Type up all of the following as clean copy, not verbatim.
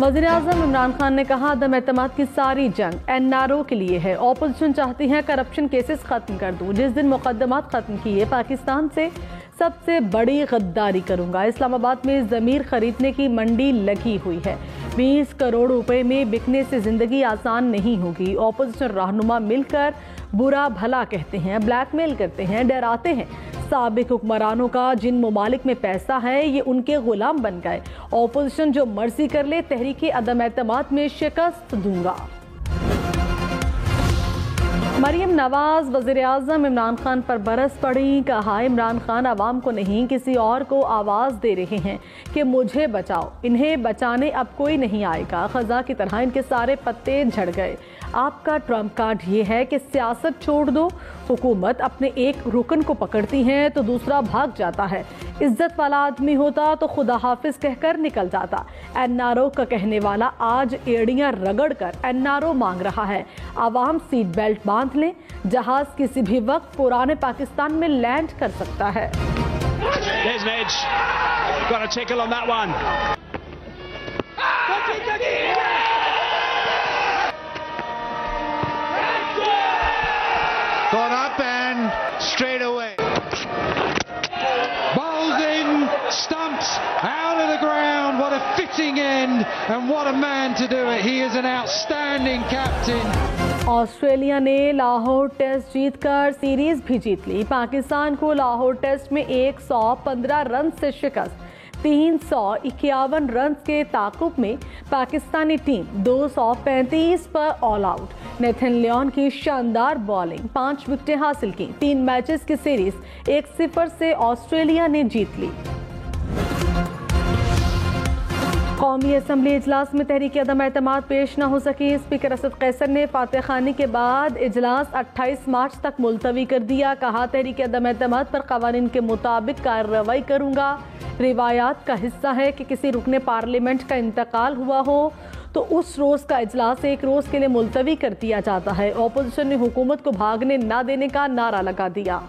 वज़ीर-ए-आज़म इमरान खान ने कहा, अदम एतमाद की सारी जंग एनआरओ के लिए है। ऑपोजिशन चाहती है करप्शन केसेस खत्म कर दूं। जिस दिन मुकदमात खत्म किए पाकिस्तान से सबसे बड़ी गद्दारी करूंगा। इस्लामाबाद में ज़मीर खरीदने की मंडी लगी हुई है। 20 करोड़ रुपए में बिकने से जिंदगी आसान नहीं होगी। ऑपोजिशन रहनुमा मिलकर बुरा भला कहते हैं, ब्लैकमेल करते हैं, डराते हैं। साबिक हुक्मरानों का जिन ममालिक में पैसा है ये उनके गुलाम बन गए। ऑपोजिशन जो मर्जी कर ले, तहरीक अदम एतमाद में शिकस्त दूंगा। मरियम नवाज वज़ीर-ए-आज़म इमरान खान पर बरस पड़ी। कहा, इमरान खान अवाम को नहीं किसी और को आवाज़ दे रहे हैं कि मुझे बचाओ। इन्हें बचाने अब कोई नहीं आएगा। ख़ज़ा की तरह इनके सारे पत्ते झड़ गए। आपका ट्रम्प कार्ड ये है कि सियासत छोड़ दो। हुकूमत अपने एक रुकन को पकड़ती है तो दूसरा भाग जाता है। इज्जत वाला आदमी होता तो खुदा हाफिज कहकर निकल जाता। एनआरओ का कहने वाला आज एड़ियां रगड़ कर एनआरओ मांग रहा है। आवाम सीट बेल्ट बांध लें, जहाज किसी भी वक्त पुराने पाकिस्तान में लैंड कर सकता है। Gone up and straight away. Bowls in, stumps out of the ground. What a fitting end and what a man to do it. He is an outstanding captain. Australia ने लाहौर टेस्ट जीतकर series भी जीत ली। पाकिस्तान को Lahore test में 115 run से शिकस्त। 351 run के ताकुब में Pakistani team 235 पर ऑल आउट। नेथन लियोन की शानदार बॉलिंग, 5 विकेटें हासिल की। 3 मैचेस की सीरीज 1-0 से ऑस्ट्रेलिया ने जीत ली। कौमी असम्बली इजलास में तहरीक अदम एतमाद पेश न हो सकी। स्पीकर असद कैसर ने फातह खानी के बाद इजलास 28 मार्च तक मुलतवी कर दिया। कहा, तहरीक अदम एतमाद पर कवानीन के मुताबिक कार्रवाई करूंगा। रिवायात का हिस्सा है कि किसी रुकने पार्लियामेंट का इंतकाल हुआ हो तो उस रोज का इजलास एक रोज के लिए मुलतवी कर दिया जाता है। ऑपोजिशन ने हुकूमत को भागने न देने का नारा लगा दिया।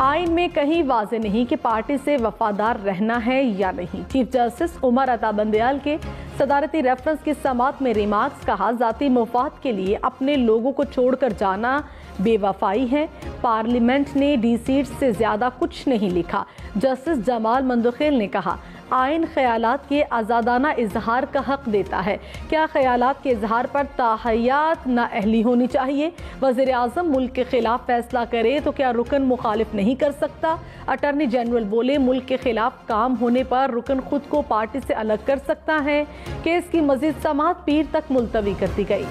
आइन में कहीं वाज़ेह नहीं कि पार्टी से वफादार रहना है या नहीं। चीफ जस्टिस उमर अता बंदयाल के सदारती रेफरेंस की समात में रिमार्क्स। कहा, जाती मुफाद के लिए अपने लोगों को छोड़कर जाना बेवफाई है। पार्लियामेंट ने डी सीट से ज्यादा कुछ नहीं लिखा। जस्टिस जमाल मंदखेल ने कहा, आइन ख्यालात के आज़ादाना इजहार का हक देता है। क्या ख्यालात के इजहार पर ताहय्यात नाअहली होनी चाहिए? वज़ीर आज़म मुल्क के खिलाफ फैसला करे तो क्या रुकन मुखालिफ नहीं कर सकता? अटॉर्नी जनरल बोले, मुल्क के खिलाफ काम होने पर रुकन खुद को पार्टी से अलग कर सकता है। केस की मजीद समाअत पीर तक मुलतवी कर दी गई।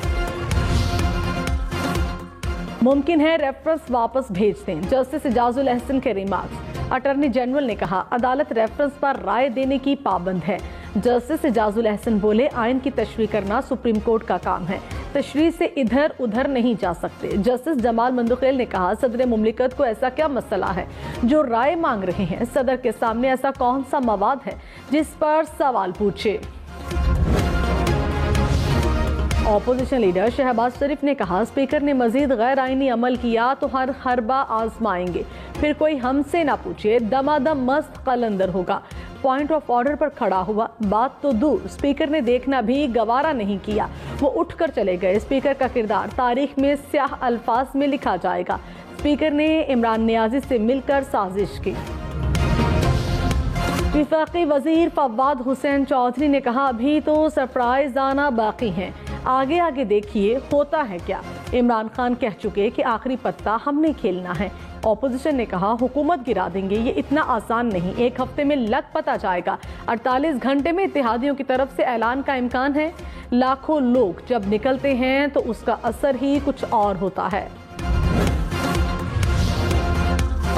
मुमकिन है रेफरेंस वापस भेज दें। जस्टिस इजाजुल अहसन के रिमार्क्स। अटॉर्नी जनरल ने कहा, अदालत रेफरेंस पर राय देने की पाबंद है। जस्टिस इजाजुल अहसन बोले, आइन की तशरीह करना सुप्रीम कोर्ट का काम है, तशरीह से इधर उधर नहीं जा सकते। जस्टिस जमाल मंदखेल ने कहा, सदर मुमलिकत को ऐसा क्या मसला है जो राय मांग रहे हैं? सदर के सामने ऐसा कौन सा मवाद है जिस पर सवाल पूछे? ऑपोजिशन लीडर शहबाज शरीफ ने कहा, स्पीकर ने मजीद गैर आईनी अमल किया तो हर हरबा आजमाएंगे, फिर कोई हमसे ना पूछे, दमादम मस्त कलंदर होगा। पॉइंट ऑफ ऑर्डर पर खड़ा हुआ, बात तो दूर, स्पीकर ने देखना भी गवारा नहीं किया, वो उठकर चले गए। स्पीकर का किरदार तारीख में स्याह अल्फाज में लिखा जाएगा। स्पीकर ने इमरान नियाजी से मिलकर साजिश की। विफाकी वजीर फवाद हुसैन चौधरी ने कहा, अभी तो सरप्राइज आना बाकी है, आगे आगे देखिए होता है क्या। इमरान खान कह चुके कि आखिरी पत्ता हमने खेलना है। ऑपोजिशन ने कहा, हुकूमत गिरा देंगे, ये इतना आसान नहीं, 1 हफ्ते में लग पता जाएगा। 48 घंटे में इत्तेहादियों की तरफ से ऐलान का इम्कान है। लाखों लोग जब निकलते हैं तो उसका असर ही कुछ और होता है।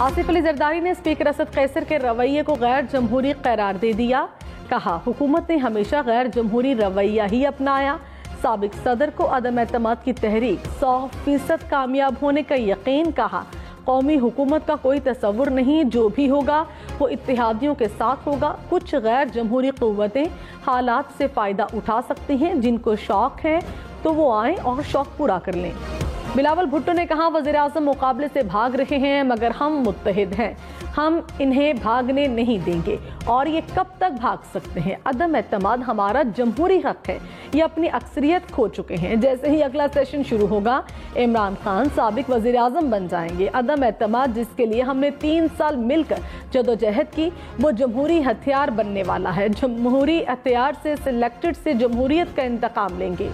आसिफ अली जरदारी ने स्पीकर असद कैसर के रवैये को गैर जमहूरी करार दे दिया। कहा, हुकूमत ने हमेशा गैर जमहूरी रवैया ही अपनाया। साबिक सदर को अदम एतमाद की तहरीक 100% कामयाब होने का यकीन। कहा, कौमी हुकूमत का कोई तस्वुर नहीं, जो भी होगा वो इत्तेहादियों के साथ होगा। कुछ गैर जमहूरी क़ुव्वतें हालात से फ़ायदा उठा सकती हैं, जिनको शौक़ है तो वो आएँ और शौक़ पूरा कर लें। बिलावल भुट्टो ने कहा, वज़ीर-ए-आज़म मुकाबले से भाग रहे हैं मगर हम मुत्तहिद हैं, हम इन्हें भागने नहीं देंगे और ये कब तक भाग सकते हैं। अदम एतमाद हमारा जमहूरी हक है, ये अपनी अक्सरियत खो चुके हैं। जैसे ही अगला सेशन शुरू होगा इमरान खान साबिक वज़ीर-ए-आज़म बन जाएंगे। अदम एतमाद जिसके लिए हमने 3 साल मिलकर जदोजहद की, वो जमहूरी हथियार बनने वाला है। जमहूरी हथियार से सिलेक्टेड से जमहूरियत का इंतकाम लेंगे।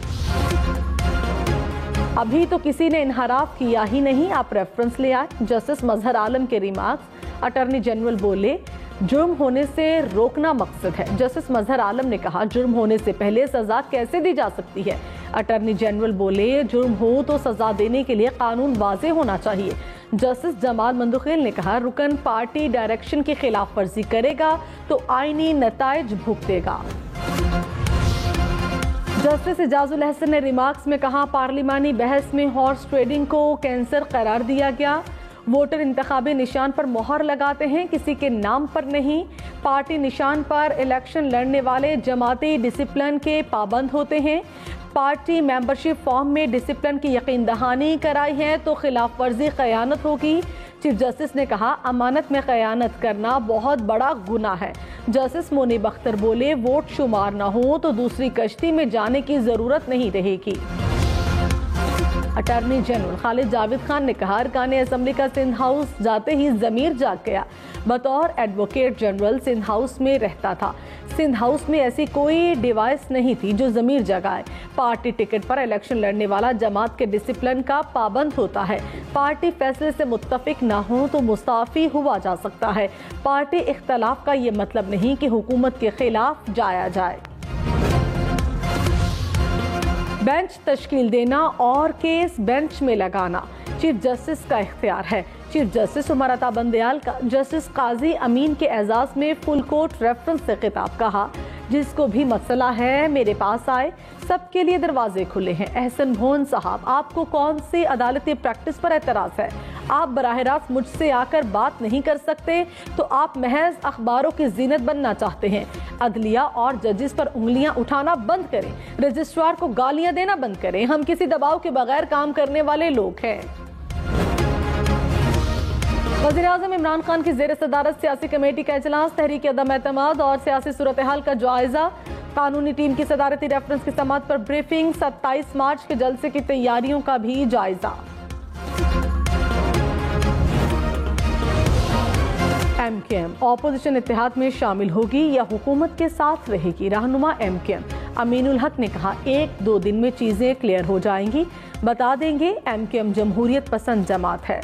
अभी तो किसी ने इनहराफ किया ही नहीं, आप रेफरेंस ले आए। जस्टिस मजहर आलम के रिमार्क्स, अटॉर्नी जनरल बोले जुर्म होने से रोकना मकसद है। जस्टिस मजहर आलम ने कहा, जुर्म होने से पहले सजा कैसे दी जा सकती है। अटॉर्नी जनरल बोले, जुर्म हो तो सजा देने के लिए कानून वाज़े होना चाहिए। जस्टिस जमाल मंदुखेल ने कहा, रुकन पार्टी डायरेक्शन की खिलाफ वर्जी करेगा तो आईनी नताइज भुगतेगा। जस्टिस इजाजुल हसन ने रिमार्क्स में कहा, पार्लिमानी बहस में हॉर्स ट्रेडिंग को कैंसर करार दिया गया। वोटर इंतखाबी निशान पर मोहर लगाते हैं, किसी के नाम पर नहीं। पार्टी निशान पर इलेक्शन लड़ने वाले जमाती डिसिप्लिन के पाबंद होते हैं। पार्टी मेंबरशिप फॉर्म में डिसिप्लिन की यकीन दहानी कराई है तो खिलाफ वर्जी खयानत होगी। चीफ जस्टिस ने कहा, अमानत में खयानत करना बहुत बड़ा गुनाह है। जस्टिस मुनीब अख्तर बोले, वोट शुमार न हो तो दूसरी कश्ती में जाने की जरूरत नहीं रहेगी। अटॉर्नी जनरल खालिद जावेद खान ने कहा, अरकान असम्बली का सिंध हाउस जाते ही जमीर जाग गया। बतौर एडवोकेट जनरल सिंध हाउस में रहता था। सिंध हाउस में ऐसी कोई डिवाइस नहीं थी जो जमीर जगाए। पार्टी टिकट पर इलेक्शन लड़ने वाला जमात के डिसिप्लिन का पाबंद होता है। पार्टी फैसले से मुत्तफिक ना हो तो मुस्ताफी हुआ जा सकता है। पार्टी इख्तलाफ का ये मतलब नहीं कि हुकूमत के खिलाफ जाया जाए। बेंच तश्कील देना और केस बेंच में लगाना चीफ जस्टिस का इख्तियार है। चीफ जस्टिस उमर अता बंदयाल का जस्टिस काजी अमीन के एजाज में फुल कोर्ट रेफरेंस से खिताब, कहा, जिसको भी मसला है मेरे पास आए, सबके लिए दरवाजे खुले हैं। एहसन भोन साहब, आपको कौन सी अदालती प्रैक्टिस पर एतराज है? आप बराह रास्त मुझसे आकर बात नहीं कर सकते तो आप महज अखबारों की जीनत बनना चाहते हैं। अदलिया और जजेस पर उंगलियां उठाना बंद करें, रजिस्ट्रार को गालियां देना बंद करें। हम किसी दबाव के बगैर काम करने वाले लोग हैं। वज़ीर-ए-आज़म इमरान खान की ज़ेर सदारत सियासी कमेटी का इजलास, तहरीक अदम एतमाद और सियासी सूरत हाल का जायजा। कानूनी टीम की सदारती रेफरेंस की समाअत पर ब्रीफिंग। 27 मार्च के जलसे की तैयारियों का भी जायजा। MKM ऑपोजिशन इत्तेहाद में शामिल होगी या हुकूमत के साथ रहेगी? रहनुमा MKM अमीनुल हक ने कहा, 1-2 दिन में चीजें क्लियर हो जाएंगी, बता देंगे। MKM जमहूरियत पसंद जमात है।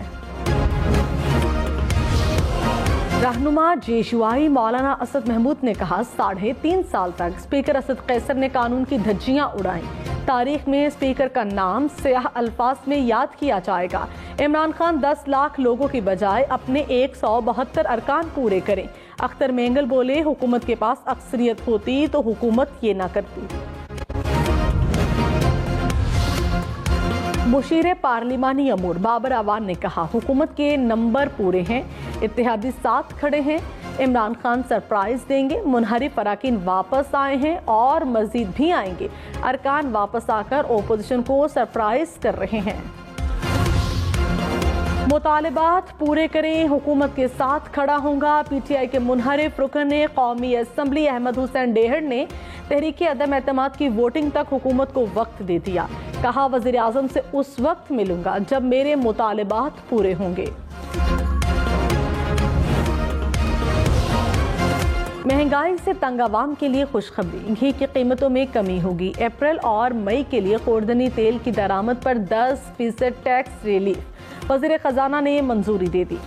रहनुमा जेशुआई मौलाना असद महमूद ने कहा, 3.5 साल तक स्पीकर असद कैसर ने कानून की धज्जियां उड़ाई। तारीख में स्पीकर का नाम स्याह अल्फाज में याद किया जाएगा। इमरान खान 10 लाख लोगों की बजाय अपने 172 अरकान पूरे करें। अख्तर मेंगल बोले, हुकूमत के पास अक्सरियत होती तो हुकूमत ये ना करती। मुशीर पार्लिमानी अमूर बाबर अवान ने कहा, हुकूमत के नंबर पूरे हैं, इत्तेहादी साथ खड़े हैं। इमरान खान सरप्राइज देंगे। मुनहरिफ अराकीन वापस आए हैं और मजीद भी आएंगे। अरकान वापस आकर ओपोजिशन को सरप्राइज कर रहे हैं। मुतालिबात पूरे करें, हुकूमत के साथ खड़ा होगा। PTI के मुनहरिफ रुकन कौमी असम्बली अहमद हुसैन डेहड़ ने तहरीक अदम एतमाद की वोटिंग तक हुकूमत को वक्त दे दिया। कहा, वज़ीर आज़म से उस वक्त मिलूंगा जब मेरे मुतालिबात पूरे होंगे। महंगाई से तंग आवाम के लिए खुशखबरी, घी की कीमतों में कमी होगी। अप्रैल और मई के लिए खुर्दनी तेल की दरामद पर 10% टैक्स रिलीफ वज़ीर खजाना ने मंजूरी दे दी।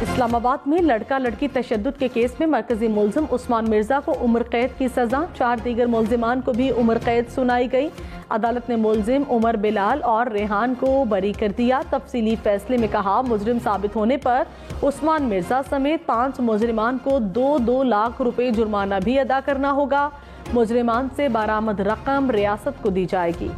इस्लामाबाद में लड़का लड़की तशद्दुद के केस में मरकजी मुलजिम उस्मान मिर्जा को उम्र कैद की सजा, 4 दीगर मुलजिमान को भी उम्र कैद सुनाई गई। अदालत ने मुलजिम उमर बिलाल और रेहान को बरी कर दिया। तफसीली फैसले में कहा, मुजरिम साबित होने पर उस्मान मिर्जा समेत 5 मुजरिमान को 2-2 लाख रुपए जुर्माना भी अदा करना होगा। मुजरिमान से बरामद रकम रियासत को दी जाएगी।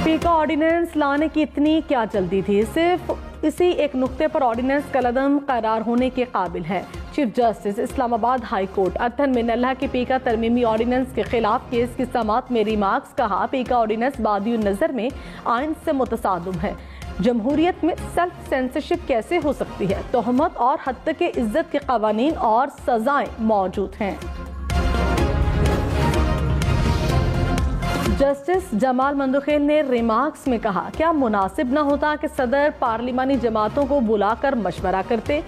फीका ऑर्डिनेंस लाने की इतनी क्या जल्दी थी? सिर्फ इसी एक नुक्ते पर ऑर्डिनेंस कलदम करार होने के काबिल है। Chief justice Islamabad high court अथन मिनल्ला के पीका तरमीमी ऑर्डिनेंस के खिलाफ केस की समाअत में रिमार्क्स। कहा, पीका ऑर्डिनेंस बादियुन नजर में आइन से मुतसादम है। जमहूरियत में सेल्फ सेंसरशिप कैसे हो सकती है? तोहमत और हत्या के इज्जत के कवानीन और सजाएं मौजूद हैं। जस्टिस जमाल मंदुखेल ने रिमार्क्स में कहा, क्या मुनासिब न होता कि सदर पार्लिमानी जमातों को बुलाकर मशवरा करते?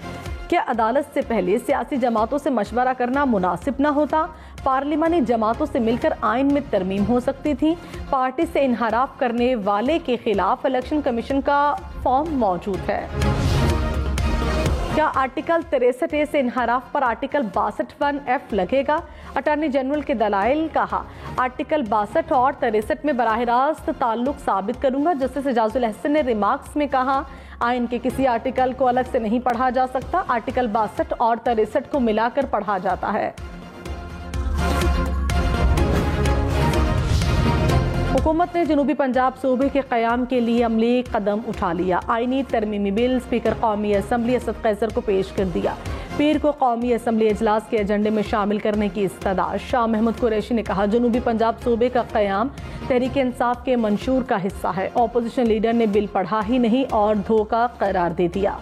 क्या अदालत से पहले सियासी जमातों से मशवरा करना मुनासिब न होता? पार्लिमानी जमातों से मिलकर आइन में तरमीम हो सकती थी। पार्टी से इनहराफ करने वाले के खिलाफ इलेक्शन कमीशन का फॉर्म मौजूद है। क्या आर्टिकल 63A से इनहराफ पर आर्टिकल 62(1)F लगेगा? अटॉर्नी जनरल के दलाइल। कहा, आर्टिकल 62 और 63 में बराह रास्त ताल्लुक साबित करूंगा। जस्टिस एजाजुल अहसन ने रिमार्क्स में कहा, आइन के किसी आर्टिकल को अलग से नहीं पढ़ा जा सकता। आर्टिकल 62 और 63 को मिलाकर पढ़ा जाता है। हुकूमत ने जनूबी पंजाब सूबे के क़याम के लिए अमली कदम उठा लिया। आइनी तरमीमी बिल स्पीकर कौमी असम्बली असद कैसर को पेश कर दिया। पीर को कौमी असम्बली इजलास के एजेंडे में शामिल करने की इस्तदा। शाह महमूद कुरैशी ने कहा, जनूबी पंजाब सूबे का क़याम तहरीक इंसाफ के मंशूर का हिस्सा है। ऑपोजिशन लीडर ने बिल पढ़ा ही नहीं और धोखा करार दे दिया।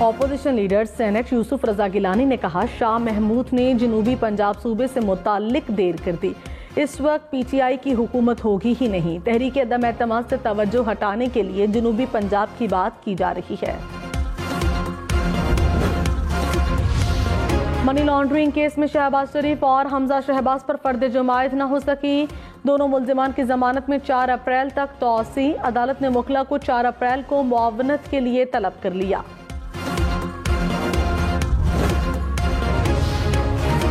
ऑपोजिशन लीडर सेनेट यूसुफ रजा गिलानी ने कहा, शाह महमूद ने जनूबी पंजाब सूबे से मुताल्लिक देर कर दी। इस वक्त पीटीआई की हुकूमत होगी ही नहीं। तहरीक अदम एतमाद से तवज्जो हटाने के लिए जनूबी पंजाब की बात की जा रही है। मनी लॉन्ड्रिंग केस में शहबाज शरीफ और हमजा शहबाज पर फर्द जमायत न हो सकी। दोनों मुल्जिमान की जमानत में 4 अप्रैल तक तौसी। अदालत ने मुखला को 4 अप्रैल को मुआवनत के लिए तलब कर लिया।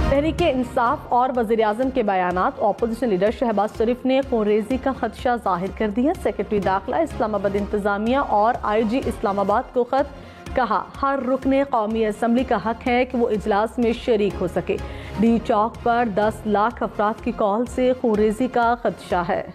तहरीक इंसाफ और वज़ीर आज़म के बयानात। ऑपोजिशन लीडर शहबाज शरीफ ने खूनरेज़ी का खदशा जाहिर कर दिया। सेक्रेटरी दाखिला इस्लामाबाद इंतजामिया और IG इस्लामाबाद को खत। कहा, हर रुकने कौमी असम्बली का हक है कि वो इजलास में शरीक हो सके। डी चौक पर 10 लाख अफराद की कॉल से खूनरेज़ी का खदशा है।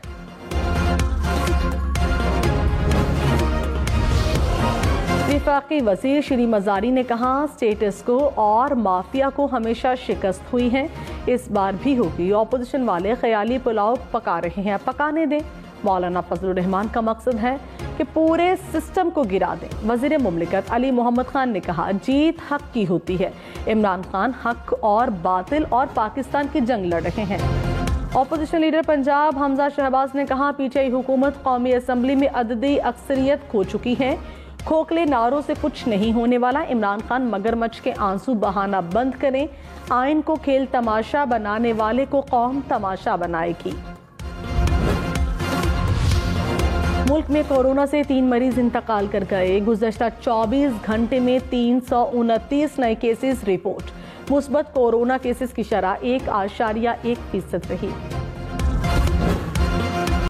वफाकी वज़ीर श्री मज़ारी ने कहा, स्टेटस को और माफिया को हमेशा शिकस्त हुई है, इस बार भी होगी। ऑपोजिशन वाले ख्याली पुलाव पका रहे हैं, पकाने दें। मौलाना फजलुर रहमान का मकसद है कि पूरे सिस्टम को गिरा दें। वज़ीर मुमलिकत अली मोहम्मद खान ने कहा, जीत हक की होती है। इमरान खान हक और बातिल और पाकिस्तान की जंग लड़ रहे हैं। ऑपोजिशन लीडर पंजाब हमजा शहबाज ने कहा, पीटीआई हुकूमत कौमी असम्बली में अददी अक्सरियत खो चुकी है। खोखले नारों से कुछ नहीं होने वाला। इमरान खान मगरमच्छ के आंसू बहाना बंद करें। आइन को खेल तमाशा बनाने वाले को कौम तमाशा बनाएगी। मुल्क में कोरोना से 3 मरीज इंतकाल कर गए। गुज़श्ता 24 घंटे में 329 नए केसेस रिपोर्ट। मुस्बत कोरोना केसेस की शरह 1.1% रही।